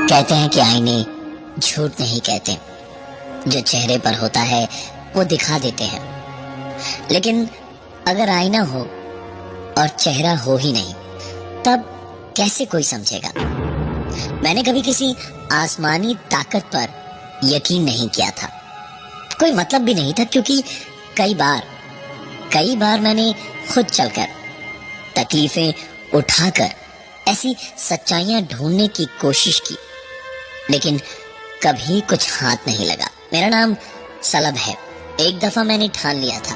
कहते हैं कि आईने झूठ नहीं कहते, जो चेहरे पर होता है वो दिखा देते हैं। लेकिन अगर आईना हो और चेहरा हो ही नहीं, तब कैसे कोई समझेगा? मैंने कभी किसी आसमानी ताकत पर यकीन नहीं किया था। कोई मतलब भी नहीं था, क्योंकि कई बार मैंने खुद चलकर, तकलीफें उठाकर ऐसी सच्चाइयां ढूंढने की कोशिश की, लेकिन कभी कुछ हाथ नहीं लगा। मेरा नाम सलब है। एक दफा मैंने ठान लिया था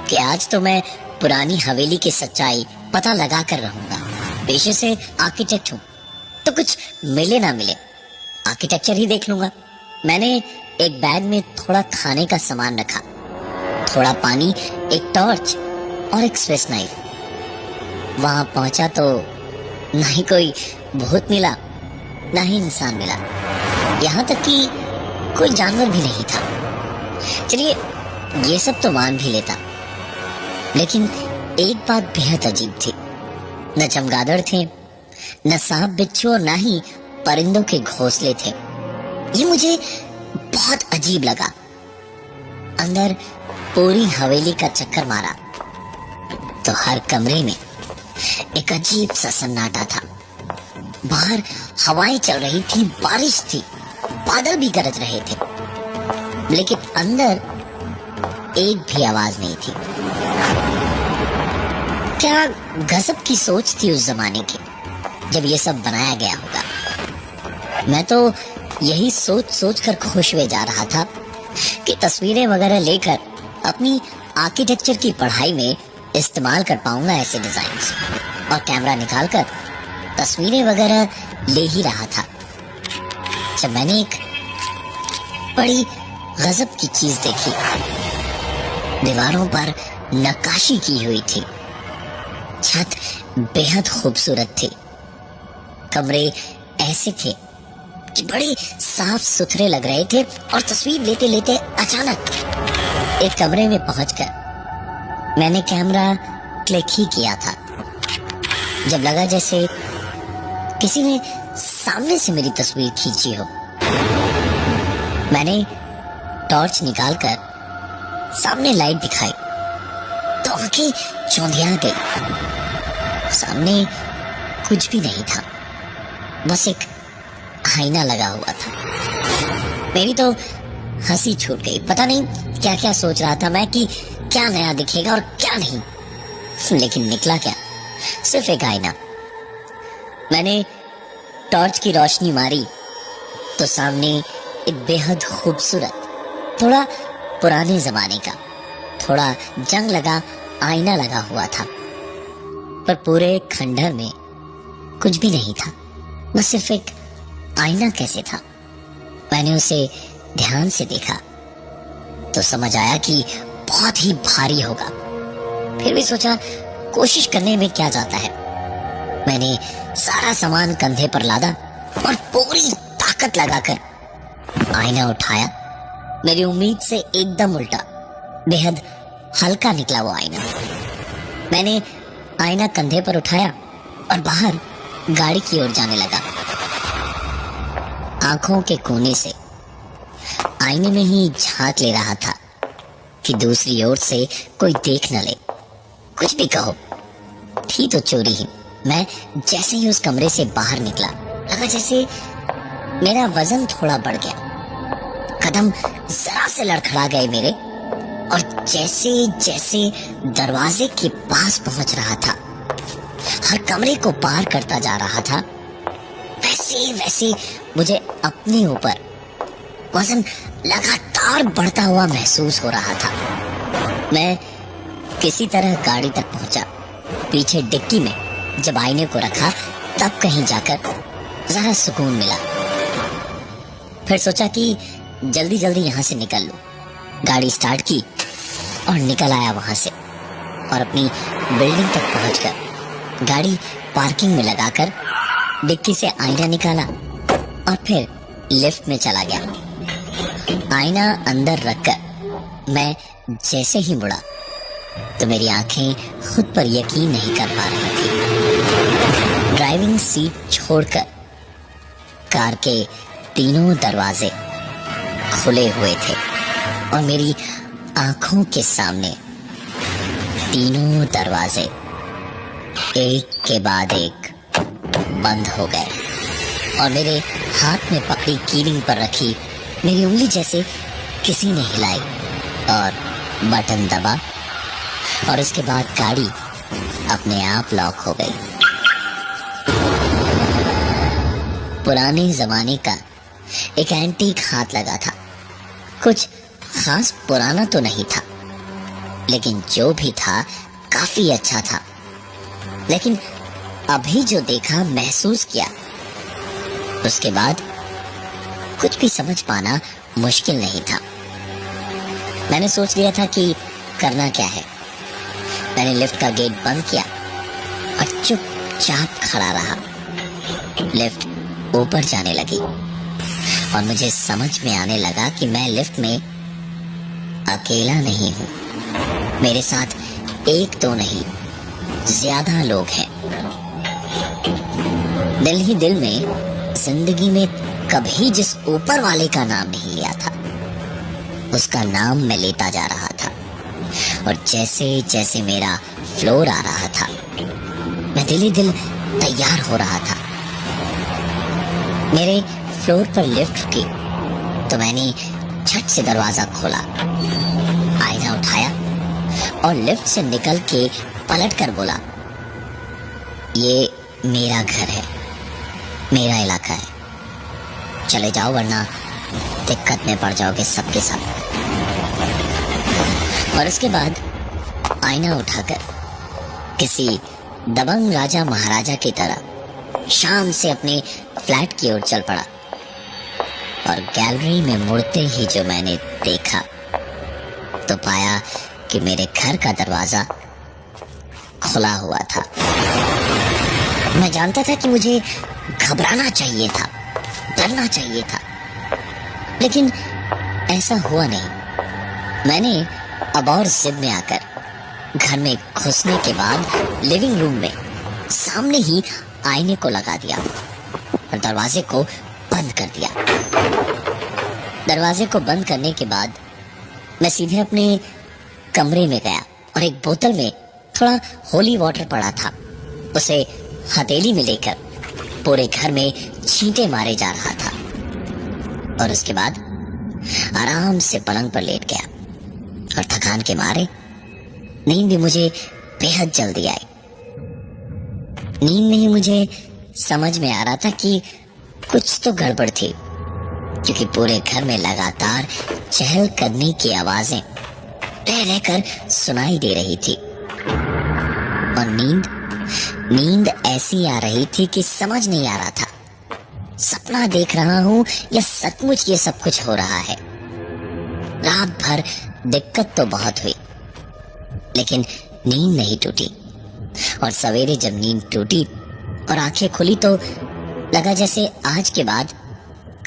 कि आज तो मैं पुरानी हवेली की सच्चाई पता लगा कर रहूंगा। पेशे से आर्किटेक्ट हूँ, तो कुछ मिले ना मिले आर्किटेक्चर ही देख लूंगा। मैंने एक बैग में थोड़ा खाने का सामान रखा, थोड़ा पानी, एक टॉर्च और एक स्विस नाइफ। वहां पहुंचा तो ना ही कोई भूत मिला, ना ही इंसान मिला, यहाँ तक कि कोई जानवर भी नहीं था। चलिए ये सब तो मान भी लेता, लेकिन एक बात बेहद अजीब थी। न चमगादड़ थे, न सांप बिच्छू और न ही परिंदों के घोंसले थे। ये मुझे बहुत अजीब लगा। अंदर पूरी हवेली का चक्कर मारा तो हर कमरे में एक अजीब सा सन्नाटा था। बाहर हवाएं चल रही थी, बारिश थी, बादल भी गरज रहे थे, लेकिन अंदर एक भी आवाज नहीं थी। क्या गजब की सोच थी उस जमाने की, जब ये सब बनाया गया होगा। मैं तो यही सोच कर खुश हुए जा रहा था कि तस्वीरें वगैरह लेकर अपनी आर्किटेक्चर की पढ़ाई में इस्तेमाल कर पाऊंगा ऐसे डिजाइन्स, और कैमरा निकालकर तस्वीरें वगैरह ले ही रहा था जब मैंने एक बड़ी गजब की चीज देखी। दीवारों पर नक्काशी की हुई थी, छत बेहद खूबसूरत थी, कमरे ऐसे थे कि बड़े साफ सुथरे लग रहे थे। और तस्वीर लेते लेते अचानक एक कमरे में पहुंचकर मैंने कैमरा क्लिक ही किया था, जब लगा जैसे किसी ने सामने से मेरी तस्वीर खींची हो। मैंने टॉर्च निकालकर सामने लाइट दिखाई तो आंखें चौंधिया गई। सामने कुछ भी नहीं था, बस एक आईना लगा हुआ था। मेरी तो हंसी छूट गई। पता नहीं क्या क्या सोच रहा था मैं कि क्या नया दिखेगा और क्या नहीं, लेकिन निकला क्या? सिर्फ एक आईना। मैंने टॉर्च की रोशनी मारी तो सामने एक बेहद खूबसूरत, थोड़ा पुराने जमाने का, थोड़ा जंग लगा आईना लगा हुआ था। पर पूरे खंडहर में कुछ भी नहीं था, बस सिर्फ एक आईना कैसे था? मैंने उसे ध्यान से देखा तो समझ आया कि बहुत ही भारी होगा। फिर भी सोचा कोशिश करने में क्या जाता है। मैंने सारा सामान कंधे पर लादा और पूरी ताकत लगाकर आईना उठाया। मेरी उम्मीद से एकदम उल्टा, बेहद हल्का निकला वो आईना। मैंने आईना कंधे पर उठाया और बाहर गाड़ी की ओर जाने लगा। आंखों के कोने से आईने में ही झांक ले रहा था कि दूसरी ओर से कोई देख न ले। कुछ भी कहो, थी तो चोरी ही। मैं जैसे ही उस कमरे से बाहर निकला, लगा जैसे मेरा वजन थोड़ा बढ़ गया, कदम जरा से लड़खड़ा गए मेरे, और जैसे जैसे दरवाजे के पास पहुंच रहा था, हर कमरे को पार करता जा रहा था, वैसे वैसे मुझे अपने ऊपर वजन लगातार बढ़ता हुआ महसूस हो रहा था। मैं किसी तरह गाड़ी तक पहुंचा। पीछे डिक्की में जब आईने को रखा, तब कहीं जाकर जरा सुकून मिला। फिर सोचा कि जल्दी जल्दी यहाँ से निकल लूं। गाड़ी स्टार्ट की और निकल आया वहां से, और अपनी बिल्डिंग तक पहुंचकर गाड़ी पार्किंग में लगाकर डिक्की से आईना निकाला और फिर लिफ्ट में चला गया। आईना अंदर रखकर मैं जैसे ही मुड़ा तो मेरी आंखें खुद पर यकीन नहीं कर पा रही थी। ड्राइविंग सीट छोड़कर कार के तीनों दरवाजे खुले हुए थे और मेरी आंखों के सामने तीनों दरवाजे एक के बाद एक बंद हो गए और मेरे हाथ में पकड़ी कीलिंग पर रखी मेरी उंगली जैसे किसी ने हिलाई और बटन दबा और उसके बाद गाड़ी अपने आप लॉक हो गई। पुराने जमाने का एक एंटीक हाथ लगा था। कुछ खास पुराना तो नहीं था, लेकिन जो भी था काफी अच्छा था। लेकिन अभी जो देखा, महसूस किया, उसके बाद कुछ भी समझ पाना मुश्किल नहीं था। मैंने सोच लिया था कि करना क्या है। मैंने लिफ्ट का गेट बंद किया और चुपचाप खड़ा रहा। लिफ्ट ऊपर जाने लगी और मुझे समझ में आने लगा कि मैं लिफ्ट में अकेला नहीं हूं। मेरे साथ एक तो नहीं, ज्यादा लोग हैं। दिल ही दिल में जिंदगी में कभी जिस ऊपर वाले का नाम नहीं लिया था, उसका नाम मैं लेता जा रहा था। और जैसे जैसे मेरा फ्लोर आ रहा था, मैं दिल ही दिल तैयार हो रहा था। मेरे फ्लोर पर लिफ्ट रुकी तो मैंने झट से दरवाजा खोला, आईना उठाया और लिफ्ट से निकल के पलट कर बोला, ये मेरा घर है, मेरा इलाका है, चले जाओ वरना दिक्कत में पड़ जाओगे सबके सब। और उसके बाद आईना उठाकर किसी दबंग राजा महाराजा की तरह शान से अपने फ्लैट की ओर चल पड़ा। और गैलरी में मुड़ते ही जो मैंने देखा तो पाया कि मेरे घर का दरवाजा खुला हुआ था। मैं जानता था कि मुझे घबराना चाहिए था, डरना चाहिए था, लेकिन ऐसा हुआ नहीं। मैंने अब और जिद में आकर घर में घुसने के बाद लिविंग रूम में सामने ही आईने को लगा दिया और दरवाजे को बंद कर दिया। दरवाजे को बंद करने के बाद मैं सीधे अपने कमरे में गया और एक बोतल में थोड़ा होली वाटर पड़ा था, उसे हथेली में लेकर पूरे घर में छींटे मारे जा रहा था। और उसके बाद आराम से पलंग पर लेट गया और थकान के मारे नींद भी मुझे बेहद जल्दी आई। नींद में ही मुझे समझ में आ रहा था कि कुछ तो गड़बड़ थी, क्योंकि पूरे घर में लगातार चहलकदमी की आवाजें रह रहकर सुनाई दे रही थी। और नींद ऐसी आ रही थी कि समझ नहीं आ रहा था सपना देख रहा हूं या सचमुच ये सब कुछ हो रहा है। रात भर दिक्कत तो बहुत हुई, लेकिन नींद नहीं टूटी। और सवेरे जब नींद टूटी और आंखें खुली तो लगा जैसे आज के बाद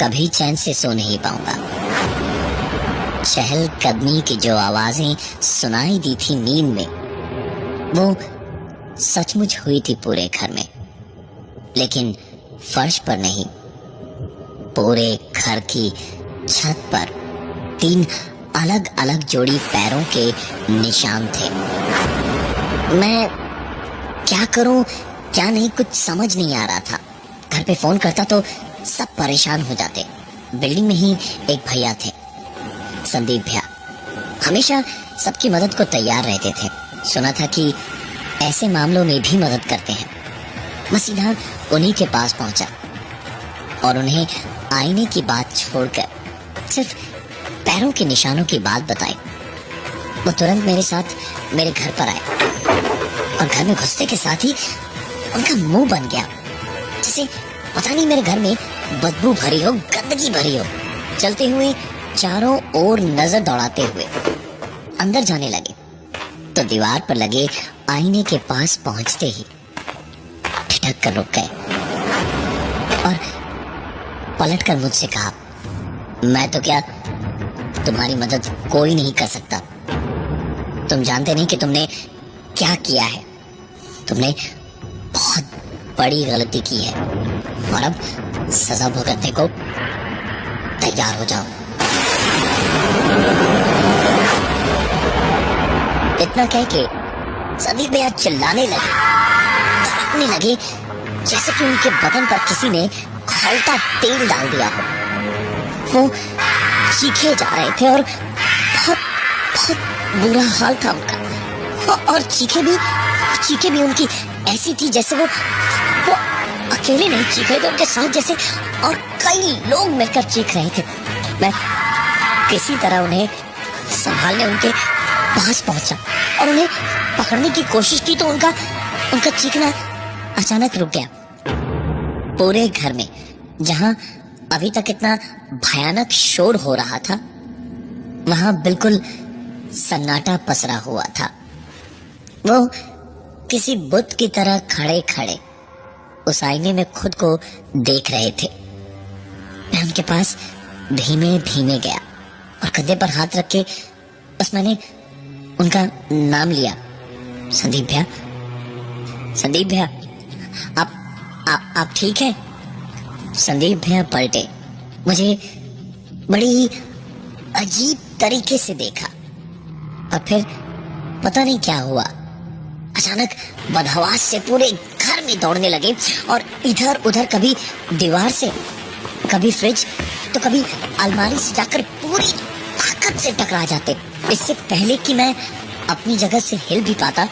कभी चैन से सो नहीं पाऊंगा। चहलकदमी की जो आवाजें सुनाई दी थी नींद में, वो सचमुच हुई थी पूरे घर में, लेकिन फर्श पर नहीं, पूरे घर की छत पर 3 अलग अलग जोड़ी पैरों के निशान थे। मैं क्या करूं क्या नहीं कुछ समझ नहीं आ रहा था। घर पे फोन करता तो सब परेशान हो जाते। बिल्डिंग में ही एक भैया थे, संदीप भैया, हमेशा सबकी मदद को तैयार रहते थे। सुना था कि ऐसे मामलों में भी मदद करते हैं। मैं सीधा उन्हीं के पास पहुंचा और उन्हें आईने की बात छोड़कर सिर्फ पैरों के निशानों की बात बताई। वो तुरंत मेरे साथ मेरे घर पर आए और घर में घुसते के साथ ही उनका मुंह बन गया, जैसे पता नहीं मेरे घर में बदबू भरी हो, गंदगी भरी हो। चलते हुए चारों ओर नजर दौड़ाते हुए अंदर जाने लगे तो दीवार पर लगे आईने के पास पहुंचते ही ठिठक कर रुक गए और पलट कर मुझसे कहा, मैं तो क्या, तुम्हारी मदद कोई नहीं कर सकता। तुम जानते नहीं कि तुमने क्या किया है। तुमने बहुत बड़ी गलती की है और अब सजा भुगतने को तैयार हो जाओ। इतना कह के संदीप भैया चिल्लाने लगे, तड़पने लगे, जैसे कि उनके बदन पर किसी ने खौलता तेल डाल दिया हो। वो चीखे जा रहे थे और बहुत बहुत बुरा हाल था उनका। और चीखे भी उनकी ऐसी थी जैसे वो अकेले नहीं चीख रहे थे, उनके साथ जैसे और कई लोग मिलकर चीख रहे थे। मैं किसी तरह उन्हें संभालने उनके पास पहुंचा और उन्हें पकड़ने की कोशिश की तो उनका चीखना अचानक रुक गया। पूरे घर में जहां अभी तक इतना भयानक शोर हो रहा था, वहां बिल्कुल सन्नाटा पसरा हुआ था। वो किसी बुत की तरह खड़े खड़े उस आईने में खुद को देख रहे थे। मैं उनके पास धीमे धीमे गया और कंधे पर हाथ रख के बस मैंने उनका नाम लिया, संदीप भैया, संदीप भैया, आप ठीक हैं? संदीप भैया पलटे, मुझे बड़ी अजीब तरीके से देखा और फिर पता नहीं क्या हुआ, अचानक बदहवास से पूरे घर में दौड़ने लगे और इधर उधर, कभी दीवार से, कभी फ्रिज, तो कभी अलमारी से जाकर पूरी ताकत से टकरा जाते। इससे पहले कि मैं अपनी जगह से हिल भी पाता,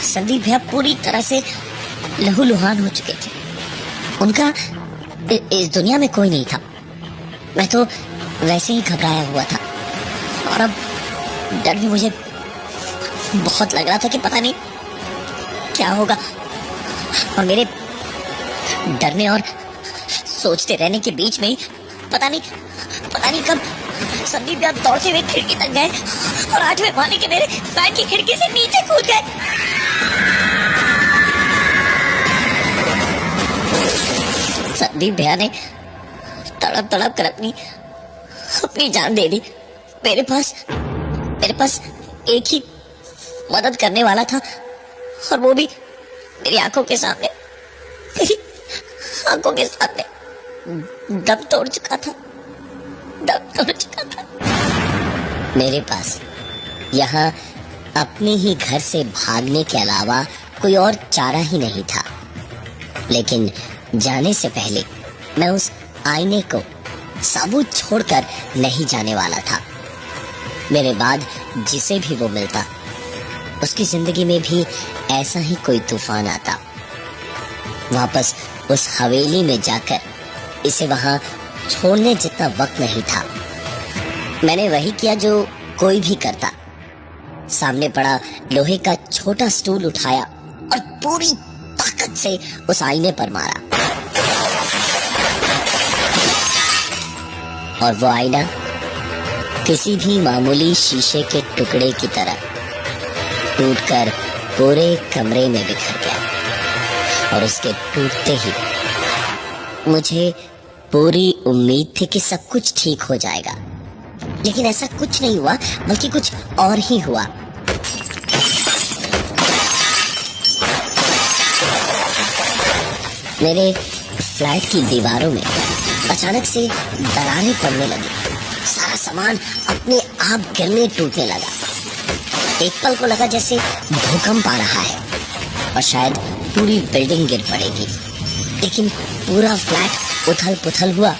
संदीप भैया पूरी तरह से लहूलुहान हो चुके थे। उनका इस दुनिया में कोई नहीं था। मैं तो वैसे ही घबराया हुआ था और अब डर भी मुझे बहुत लग रहा था कि पता नहीं क्या होगा। और मेरे डरने और सोचते रहने के बीच में ही पता नहीं कब संदीप भैया दौड़ते हुए खिड़की तक गए और 8वें माले के मेरे फ्लैट की खिड़की से नीचे कूद गए। संदीप भैया ने तड़प कर अपनी जान दे दी। मेरे पास एक ही मदद करने वाला था और वो भी मेरी आंखों के सामने दम तोड़ चुका था। मेरे पास यहाँ अपने ही घर से भागने के अलावा कोई और चारा ही नहीं था। लेकिन जाने से पहले मैं उस आईने को सबूत छोड़कर नहीं जाने वाला था। मेरे बाद जिसे भी वो मिलता, उसकी जिंदगी में भी ऐसा ही कोई तूफान आता। वापस उस हवेली में जाकर इसे वहां छोड़ने जितना वक्त नहीं था। मैंने वही किया जो कोई भी करता। सामने पड़ा लोहे का छोटा स्टूल उठाया और पूरी ताकत से उस आईने पर मारा और वो आईना किसी भी मामूली शीशे के टुकड़े की तरह टूटकर पूरे कमरे में बिखर गया। और उसके टूटते ही मुझे पूरी उम्मीद थी कि सब कुछ ठीक हो जाएगा, लेकिन ऐसा कुछ नहीं हुआ, बल्कि कुछ और ही हुआ। मेरे फ्लैट की दीवारों में अचानक से दरारें पड़ने लगी। सारा सामान अपने आप गिरने टूटने लगा। एक पल को लगा जैसे भूकंप आ रहा है और शायद पूरी बिल्डिंग गिर पड़ेगी। लेकिन पूरा फ्लैट उथल पुथल हुआ।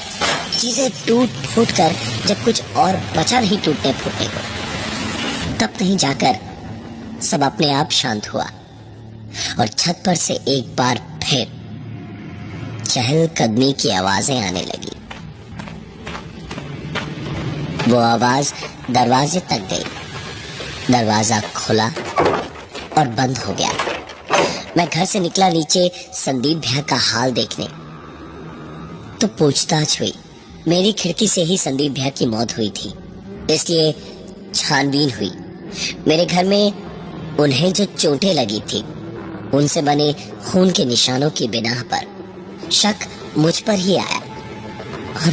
चीजें टूट फूट कर जब कुछ और बचा नहीं टूटने फूटने को, तब कहीं जाकर सब अपने आप शांत हुआ और छत पर से एक बार फिर चहलकदमी की आवाजें आने लगी। वो आवाज दरवाजे तक गई। दरवाजा खुला और बंद हो गया। मैं घर से निकला नीचे संदीप भैया का हाल देखने, तो पूछताछ हुई। मेरी खिड़की से ही संदीप भैया की मौत हुई थी, इसलिए छानबीन हुई। मेरे घर में उन्हें जो चोटें लगी थी, उनसे बने खून के निशानों की बिना पर शक मुझ पर ही आया और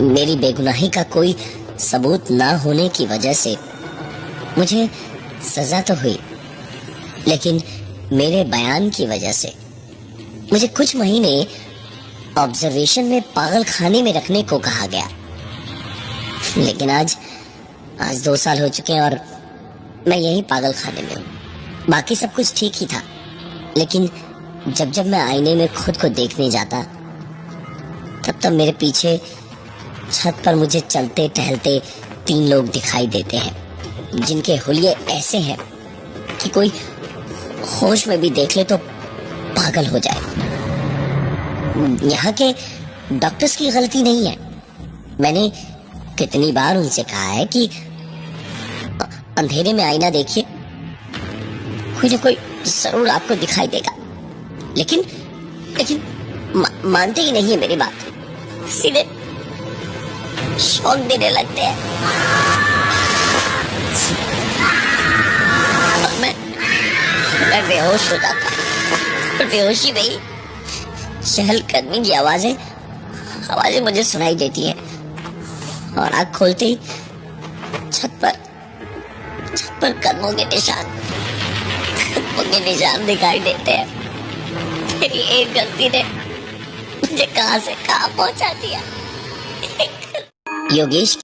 मेरी बेगुनाही का कोई सबूत ना होने की वजह से मुझे सजा तो हुई, लेकिन मेरे बयान की वजह से मुझे कुछ महीने ऑब्जर्वेशन में पागल खाने में रखने को कहा गया। लेकिन आज 2 साल हो चुके हैं और मैं यही पागल खाने में हूँ। बाकी सब कुछ ठीक ही था, लेकिन जब मैं आईने में खुद को देखने जाता तब मेरे पीछे छत पर मुझे चलते टहलते 3 लोग दिखाई देते हैं, जिनके हुलिये ऐसे हैं कि कोई होश में भी देख ले तो पागल हो जाए। यहाँ के डॉक्टर्स की गलती नहीं है। मैंने कितनी बार उनसे कहा है कि अंधेरे में आईना देखिए, कोई ना कोई जरूर आपको दिखाई देगा, लेकिन मानते ही नहीं है मेरी बात। सीधे शौक देने लगते हैं। और मैं बेहोश हो जाता हूँ। और बेहोशी में ही चहलकदमी की आवाजें मुझे सुनाई देती हैं, और आँख खोलते ही छत पर कदमों के निशान दिखाई देते हैं। तेरी एक गलती ने मुझे कहां से कहां पहुंचा दिया। योगेश